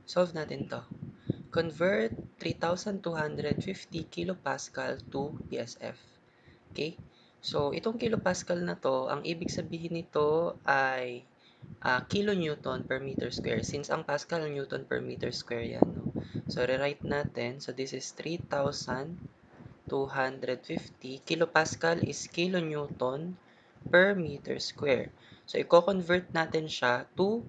solve natin to. Convert 3,250 kilopascal to PSF. Okay? So, itong kilopascal na to, ang ibig sabihin nito ay kilonewton per meter square. Since ang pascal, newton per meter square yan. No? So, rewrite natin. So, this is 3,250. Kilopascal is kilonewton per meter square. So, i-convert natin siya to,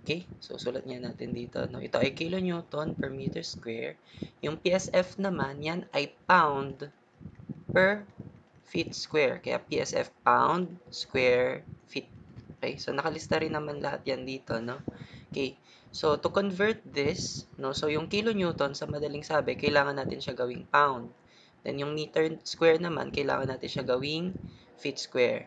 okay, so sulat niya natin dito, no? Ito ay kilonewton per meter square. Yung PSF naman, yan ay pound per feet square. Kaya PSF pound square feet. Okay, so nakalista rin naman lahat yan dito, no? Okay, so to convert this, no, so yung kilonewton sa madaling sabi, kailangan natin siya gawing pound. Then yung meter square naman, kailangan natin siya gawing feet square.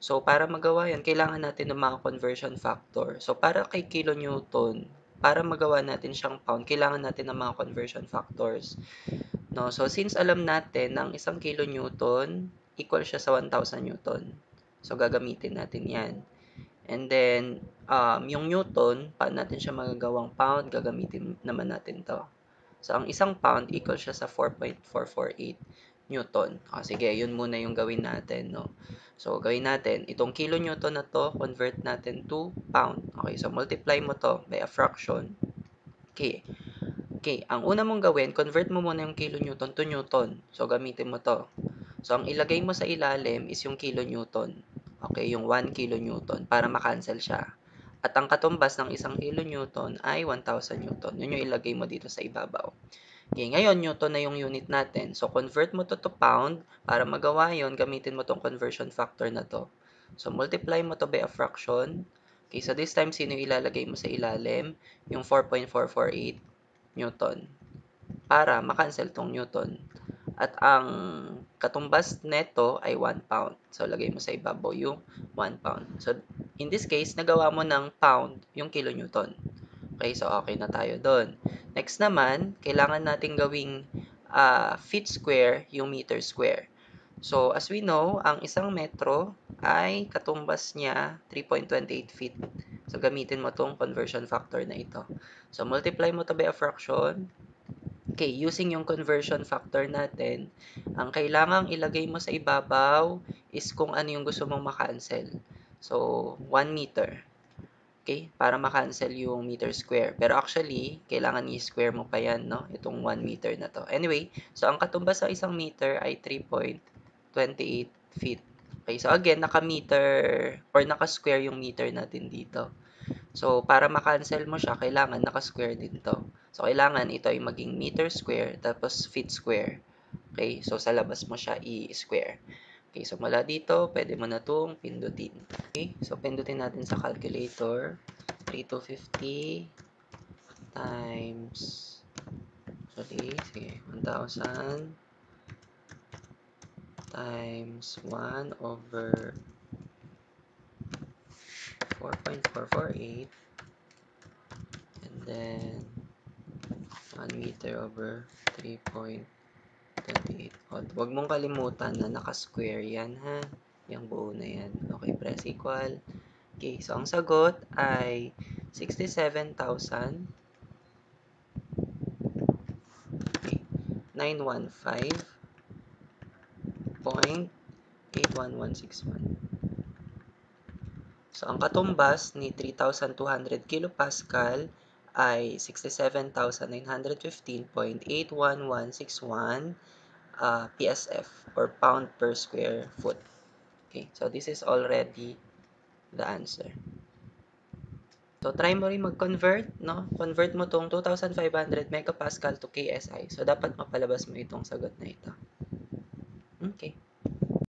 So para magawa yan, kailangan natin ng mga conversion factor. So para kay kilonewton, para magawa natin siyang pound, kailangan natin ng mga conversion factors. No, so since alam natin na ang isang kilonewton equal siya sa 1,000 newton. So gagamitin natin 'yan. And then yung newton, paano natin siya magagawang pound, gagamitin naman natin 'to. So ang isang pound equal siya sa 4.448 newton. Sige, yun muna yung gawin natin, no. So gawin natin itong kilonewton na 'to, convert natin to pound. Okay, so multiply mo 'to by a fraction. Okay. Okay, ang una mong gawin, convert mo muna yung kilonewton to newton. So, gamitin mo to. So, ang ilagay mo sa ilalim is yung kilonewton. Okay, yung 1 kilonewton para makancel siya. At ang katumbas ng isang kilonewton ay 1,000 newton. Yun yung ilagay mo dito sa ibabaw. Okay, ngayon, newton na yung unit natin. So, convert mo to pound. Para magawa yon, gamitin mo tong conversion factor na to. So, multiply mo to by a fraction. Okay, so this time, sino ilalagay mo sa ilalim? Yung 4.448 newton para makancel tong newton. At ang katumbas neto ay 1 pound. So, lagay mo sa ibabaw yung 1 pound. So, in this case, nagawa mo ng pound yung kilonewton. Okay, so okay na tayo doon. Next naman, kailangan natin gawing feet square yung meter square. So, as we know, ang isang metro ay katumbas niya 3.28 feet. So, gamitin mo tong conversion factor na ito. So, multiply mo to by a fraction. Okay, using yung conversion factor natin, ang kailangang ilagay mo sa ibabaw is kung ano yung gusto mong makancel. So, 1 meter. Okay, para makancel yung meter square. Pero actually, kailangan i-square mo pa yan, no? Itong 1 meter na to. Anyway, so ang katumbas sa isang meter ay 3.28 feet. Okay, so again, naka-meter or naka-square yung meter natin dito. So, para makancel mo siya, kailangan naka-square din to. So, kailangan ito ay maging meter square, tapos feet square. Okay, so sa labas mo siya i-square. Okay, so mula dito, pwede mo na itong pindutin. Okay, so pindutin natin sa calculator. 3,250 times, sige, 1,000 times 1 over 4.448 and then 1 meter over 3.28. Huwag mong kalimutan na naka-square yan, ha? Yung buo na yan. Okay, press equal. Okay, so ang sagot ay 67,915.81161. So, ang katumbas ni 3,200 kilopascal ay 67,915.81161 PSF or pound per square foot. Okay, so this is already the answer. So, try mo rin mag-convert, no? Convert mo tong 2,500 megapascal to KSI. So, dapat mapalabas mo itong sagot na ito. Okay.